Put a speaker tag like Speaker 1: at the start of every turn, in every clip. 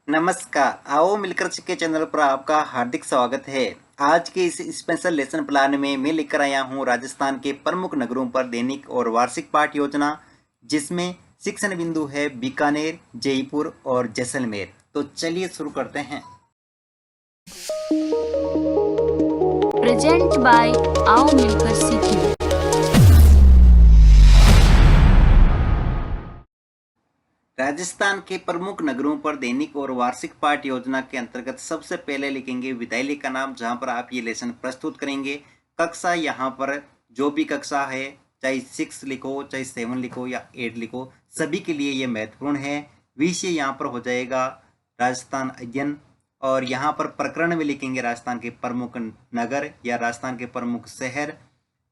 Speaker 1: नमस्कार, आओ मिलकर सीखे चैनल पर आपका हार्दिक स्वागत है। आज के इस स्पेशल लेसन प्लान में मैं लेकर आया हूं राजस्थान के प्रमुख नगरों पर दैनिक और वार्षिक पाठ योजना, जिसमें शिक्षण बिंदु है बीकानेर, जयपुर और जैसलमेर। तो चलिए शुरू करते हैं।
Speaker 2: प्रेजेंट बाय आओ मिलकर सीखें।
Speaker 1: राजस्थान के प्रमुख नगरों पर दैनिक और वार्षिक पाठ योजना के अंतर्गत सबसे पहले लिखेंगे विद्यालय का नाम, जहां पर आप ये लेसन प्रस्तुत करेंगे। कक्षा यहाँ पर जो भी कक्षा है, चाहे 6 लिखो, चाहे 7 लिखो या 8 लिखो, सभी के लिए ये महत्वपूर्ण है। विषय यहाँ पर हो जाएगा राजस्थान अध्ययन, और यहाँ पर प्रकरण में लिखेंगे राजस्थान के प्रमुख नगर या राजस्थान के प्रमुख शहर,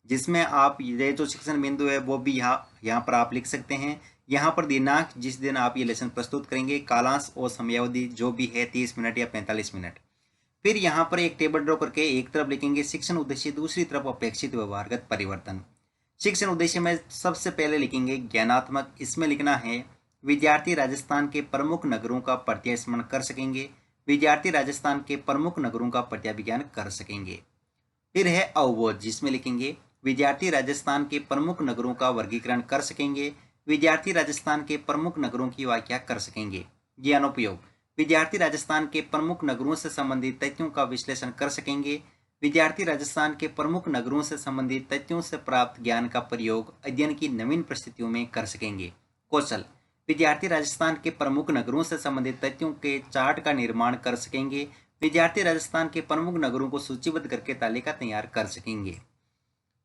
Speaker 1: जिसमें आप ये जो शिक्षण बिंदु है वो भी यहाँ पर आप लिख सकते हैं। यहाँ पर दिनांक जिस दिन आप ये लेसन प्रस्तुत करेंगे, कालांश और समयावधि जो भी है 30 मिनट या 45 मिनट। फिर यहाँ पर एक टेबल ड्रॉ करके एक तरफ लिखेंगे शिक्षण उद्देश्य, दूसरी तरफ अपेक्षित व्यवहारगत परिवर्तन। शिक्षण उद्देश्य में सबसे पहले लिखेंगे ज्ञानात्मक। इसमें लिखना है विद्यार्थी राजस्थान के प्रमुख नगरों का प्रत्यय स्मरण कर सकेंगे। विद्यार्थी राजस्थान के प्रमुख नगरों का प्रत्याभिज्ञान कर सकेंगे। फिर है अवबोध, जिसमें लिखेंगे विद्यार्थी राजस्थान के प्रमुख नगरों का वर्गीकरण कर सकेंगे। विद्यार्थी राजस्थान के प्रमुख नगरों की व्याख्या कर सकेंगे। ज्ञानोपयोग, विद्यार्थी राजस्थान के प्रमुख नगरों से संबंधित तथ्यों का विश्लेषण कर सकेंगे। विद्यार्थी राजस्थान के प्रमुख नगरों से संबंधित तथ्यों से प्राप्त ज्ञान का प्रयोग अध्ययन की नवीन परिस्थितियों में कर सकेंगे। कौशल, विद्यार्थी राजस्थान के प्रमुख नगरों से संबंधित तथ्यों के चार्ट का निर्माण कर सकेंगे। विद्यार्थी राजस्थान के प्रमुख नगरों को सूचीबद्ध करके तालिका तैयार कर सकेंगे।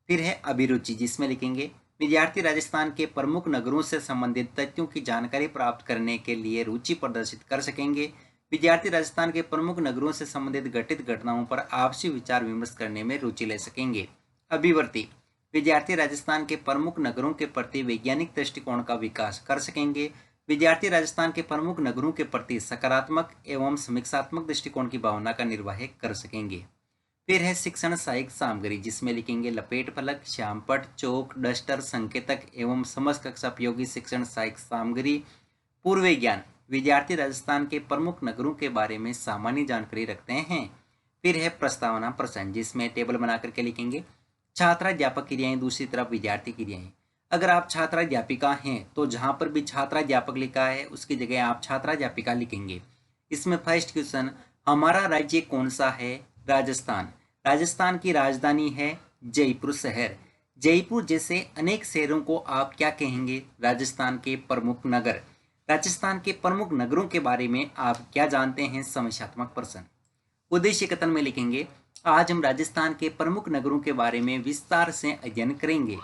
Speaker 1: फिर है अभिरुचि, जिसमें लिखेंगे विद्यार्थी राजस्थान के प्रमुख नगरों से संबंधित तथ्यों की जानकारी प्राप्त करने के लिए रुचि प्रदर्शित कर सकेंगे। विद्यार्थी राजस्थान के प्रमुख नगरों से संबंधित घटित घटनाओं पर आपसी विचार विमर्श करने में रुचि ले सकेंगे। अभिवर्ती, विद्यार्थी राजस्थान के प्रमुख नगरों के प्रति वैज्ञानिक दृष्टिकोण का विकास कर सकेंगे। विद्यार्थी राजस्थान के प्रमुख नगरों के प्रति सकारात्मक एवं समीक्षात्मक दृष्टिकोण की भावना का निर्वाह कर सकेंगे। फिर है शिक्षण सहायक सामग्री, जिसमें लिखेंगे लपेट फलक, श्यामपट, चौक, डस्टर, संकेतक एवं समस्त कक्षा उपयोगी शिक्षण सहायक सामग्री। पूर्व ज्ञान, विद्यार्थी राजस्थान के प्रमुख नगरों के बारे में सामान्य जानकारी रखते हैं। फिर है प्रस्तावना प्रश्न, जिसमें टेबल बना करके लिखेंगे छात्राध्यापक क्रियाएं, दूसरी तरफ विद्यार्थी क्रियाएं। अगर आप छात्राध्यापिका हैं तो जहां पर भी छात्राध्यापक लिखा है उसकी जगह आप छात्राध्यापिका लिखेंगे। इसमें फर्स्ट क्वेश्चन, हमारा राज्य कौन सा है? राजस्थान। राजस्थान की राजधानी है जयपुर शहर। जयपुर जैसे अनेक शहरों को आप क्या कहेंगे? राजस्थान के प्रमुख नगर। राजस्थान के प्रमुख नगरों के बारे में आप क्या जानते हैं? समस्यात्मक प्रश्न। उद्देश्य कथन में लिखेंगे आज हम राजस्थान के प्रमुख नगरों के बारे में विस्तार से अध्ययन करेंगे।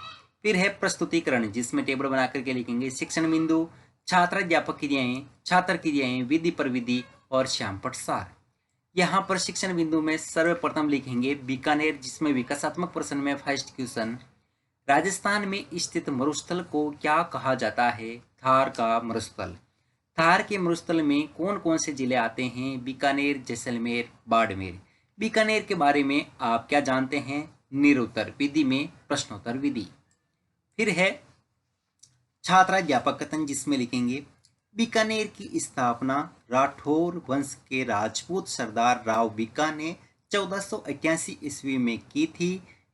Speaker 1: फिर है प्रस्तुतिकरण, जिसमें टेबल बना करके लिखेंगे शिक्षण बिंदु, छात्राध्यापक क्रियाएं, छात्र क्रियाएं, विधि पर विधि और श्यामपट सार। यहाँ पर शिक्षण बिंदु में सर्वप्रथम लिखेंगे बीकानेर, जिसमें विकासात्मक प्रश्न में फर्स्ट क्वेश्चन, राजस्थान में स्थित मरुस्थल को क्या कहा जाता है? थार का मरुस्थल। थार के मरुस्थल में कौन कौन से जिले आते हैं? बीकानेर, जैसलमेर, बाड़मेर। बीकानेर के बारे में आप क्या जानते हैं? निरुत्तर विधि में प्रश्नोत्तर विधि। फिर है छात्राध्यापक कथन, जिसमें लिखेंगे बीकानेर की स्थापना राठौर वंश के राजपूत सरदार राव बीका ने 1488 ईस्वी में की थी।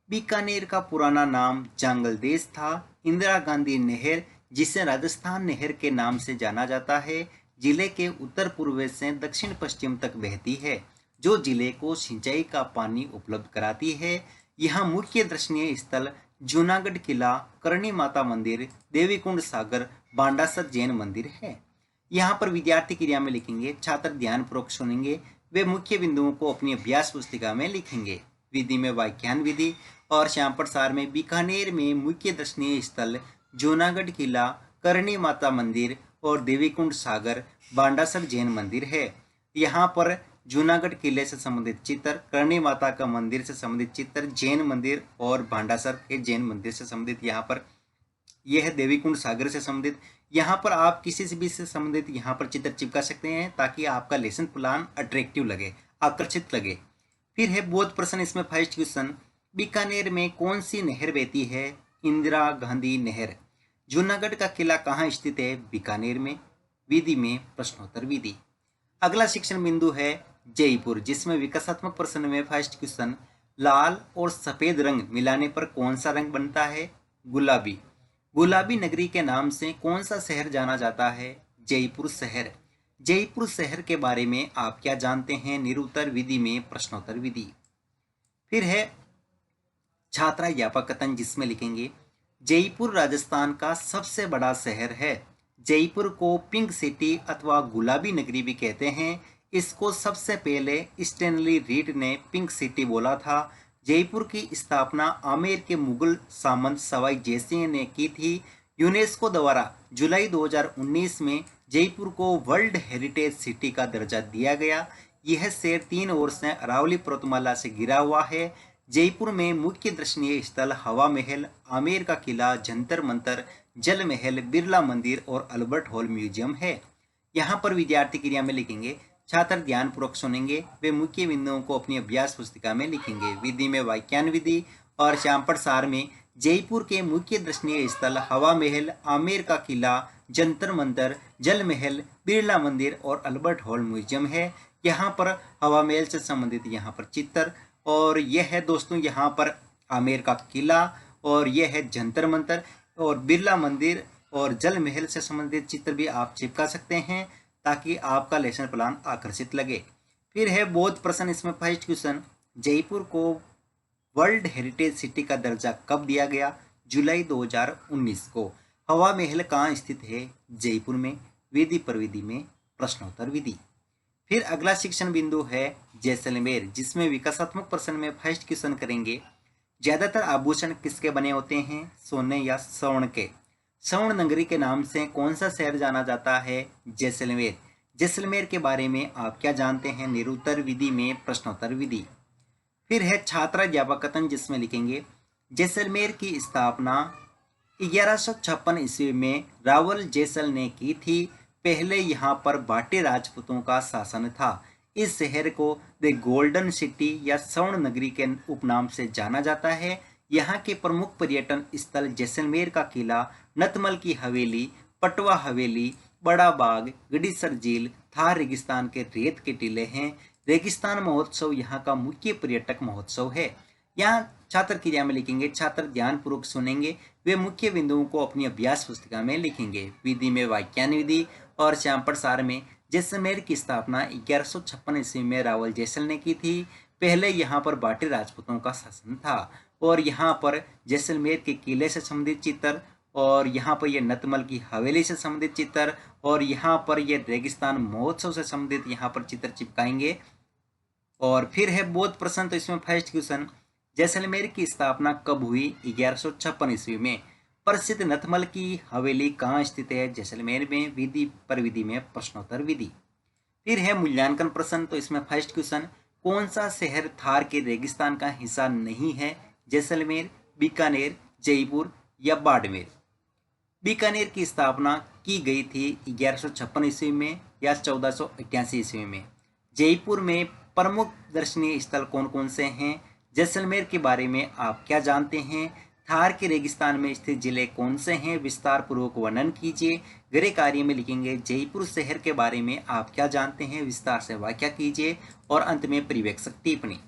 Speaker 1: बीकानेर का पुराना नाम जांगल देश था। इंदिरा गांधी नहर, जिसे राजस्थान नहर के नाम से जाना जाता है, जिले के उत्तर पूर्व से दक्षिण पश्चिम तक बहती है, जो जिले को सिंचाई का पानी उपलब्ध कराती है। यहाँ मुख्य दर्शनीय स्थल जूनागढ़ किला, करणी माता मंदिर, देवीकुंड सागर, बांडासर जैन मंदिर है। यहाँ पर विद्यार्थी क्रिया में लिखेंगे छात्र ध्यानपूर्वक सुनेंगे, वे मुख्य बिंदुओं को अपनी अभ्यास पुस्तिका में लिखेंगे। विधि में व्याख्यान विधि और श्यामपट सार में बीकानेर में मुख्य दर्शनीय स्थल जूनागढ़ किला, करणी माता मंदिर और देवीकुंड सागर, बांडासर जैन मंदिर है। यहाँ पर जूनागढ़ किले से संबंधित चित्र, करणी माता का मंदिर से संबंधित चित्र, जैन मंदिर और भांडासर के जैन मंदिर से संबंधित, यहाँ पर यह है देवीकुंड सागर से संबंधित। यहाँ पर आप किसी से भी से संबंधित यहाँ पर चित्र चिपका सकते हैं ताकि आपका लेसन प्लान अट्रैक्टिव लगे, आकर्षित लगे। फिर है बोध प्रश्न, इसमें फर्स्ट क्वेश्चन, बीकानेर में कौन सी नहर बहती है? इंदिरा गांधी नहर। जूनागढ़ का किला कहाँ स्थित है? बीकानेर में। विधि में प्रश्नोत्तर विधि। अगला शिक्षण बिंदु है जयपुर, जिसमें विकासात्मक प्रश्न में फर्स्ट क्वेश्चन, लाल और सफेद रंग मिलाने पर कौन सा रंग बनता है? गुलाबी। गुलाबी नगरी के नाम से कौन सा शहर जाना जाता है? जयपुर शहर। जयपुर शहर के बारे में आप क्या जानते हैं? निरुत्तर विधि में प्रश्नोत्तर विधि। फिर है छात्रा ज्ञापक कथन, जिसमें लिखेंगे जयपुर राजस्थान का सबसे बड़ा शहर है। जयपुर को पिंक सिटी अथवा गुलाबी नगरी भी कहते हैं। इसको सबसे पहले स्टैनली रीड ने पिंक सिटी बोला था। जयपुर की स्थापना आमेर के मुगल सामंत सवाई जयसिंह ने की थी। यूनेस्को द्वारा जुलाई 2019 में जयपुर को वर्ल्ड हेरिटेज सिटी का दर्जा दिया गया। यह शहर 3 ओर से अरावली पर्वतमाला से घिरा हुआ है। जयपुर में मुख्य दर्शनीय स्थल हवा महल, आमेर का किला, जंतर मंतर, जल महल, बिरला मंदिर और अल्बर्ट हॉल म्यूजियम है। यहाँ पर विद्यार्थी क्रिया में लिखेंगे, छात्र ध्यानपूर्वक सुनेंगे, वे मुख्य बिंदुओं को अपनी अभ्यास पुस्तिका में लिखेंगे। विधि में वाक्यान विधि और श्यामपट सार में जयपुर के मुख्य दर्शनीय स्थल हवा महल, आमेर का किला, जंतर मंतर, जल महल, बिरला मंदिर और अल्बर्ट हॉल म्यूजियम है। यहाँ पर हवा महल से संबंधित यहाँ पर चित्र, और यह है दोस्तों यहाँ पर आमेर का किला, और यह है जंतर मंतर और बिरला मंदिर और जल महल से संबंधित चित्र भी आप चिपका सकते हैं ताकि आपका लेसन प्लान आकर्षित लगे। फिर है बोध प्रश्न, इसमें फर्स्ट क्वेश्चन, जयपुर को वर्ल्ड हेरिटेज सिटी का दर्जा कब दिया गया? जुलाई 2019 को। हवा महल कहाँ स्थित है? जयपुर में। विधि प्रविधि में प्रश्नोत्तर विधि। फिर अगला शिक्षण बिंदु है जैसलमेर, जिसमें विकासात्मक प्रश्न में फर्स्ट क्वेश्चन करेंगे, ज्यादातर आभूषण किसके बने होते हैं? सोने या स्वर्ण के। स्वर्ण नगरी के नाम से कौन सा शहर जाना जाता है? जैसलमेर। जैसलमेर के बारे में आप क्या जानते हैं? निरुत्तर विधि में प्रश्नोत्तर विधि। फिर है छात्रा ज्ञापक कथन, जिसमें लिखेंगे जैसलमेर की स्थापना 1156 ईस्वी में रावल जैसल ने की थी। पहले यहाँ पर भाटी राजपूतों का शासन था। इस शहर को द गोल्डन सिटी या स्वर्ण नगरी के उपनाम से जाना जाता है। यहाँ के प्रमुख पर्यटन स्थल जैसलमेर का किला, नतमल की हवेली, पटवा हवेली, बड़ा बाग, गडीसर झील, थार रेगिस्तान के रेत के टीले हैं। रेगिस्तान महोत्सव यहाँ का मुख्य पर्यटक महोत्सव है। यहाँ छात्र क्रिया में लिखेंगे, छात्र ध्यानपूर्वक सुनेंगे, वे मुख्य बिंदुओं को अपनी अभ्यास पुस्तिका में लिखेंगे। विधि में वाक्यान विधि और श्यामपट सार में जैसलमेर की स्थापना 1156 ईस्वी में रावल जैसल ने की थी। पहले यहाँ पर भाटी राजपूतों का शासन था। और यहाँ पर जैसलमेर के किले से संबंधित चित्र, और यहाँ पर यह नतमल की हवेली से संबंधित चित्र, और यहाँ पर यह रेगिस्तान महोत्सव से संबंधित यहाँ पर चित्र चिपकाएंगे। और फिर है बोध प्रश्न, तो इसमें फर्स्ट क्वेश्चन, जैसलमेर की स्थापना कब हुई? 1156 ईस्वी में। प्रसिद्ध नतमल की हवेली कहाँ स्थित है? जैसलमेर में। विधि प्रविधि में प्रश्नोत्तर विधि। फिर है मूल्यांकन प्रश्न, तो इसमें फर्स्ट क्वेश्चन, कौन सा शहर थार के रेगिस्तान का हिस्सा नहीं है? जैसलमेर, बीकानेर, जयपुर या बाड़मेर। बीकानेर की स्थापना की गई थी 1156 ईस्वी में या 1488 ईस्वी में। जयपुर में प्रमुख दर्शनीय स्थल कौन कौन से हैं? जैसलमेर के बारे में आप क्या जानते हैं? थार के रेगिस्तान में स्थित जिले कौन से हैं? विस्तार पूर्वक वर्णन कीजिए। गृह कार्य में लिखेंगे, जयपुर शहर के बारे में आप क्या जानते हैं? विस्तार से व्याख्या कीजिए। और अंत में परिवेक्षक टिप्पणी।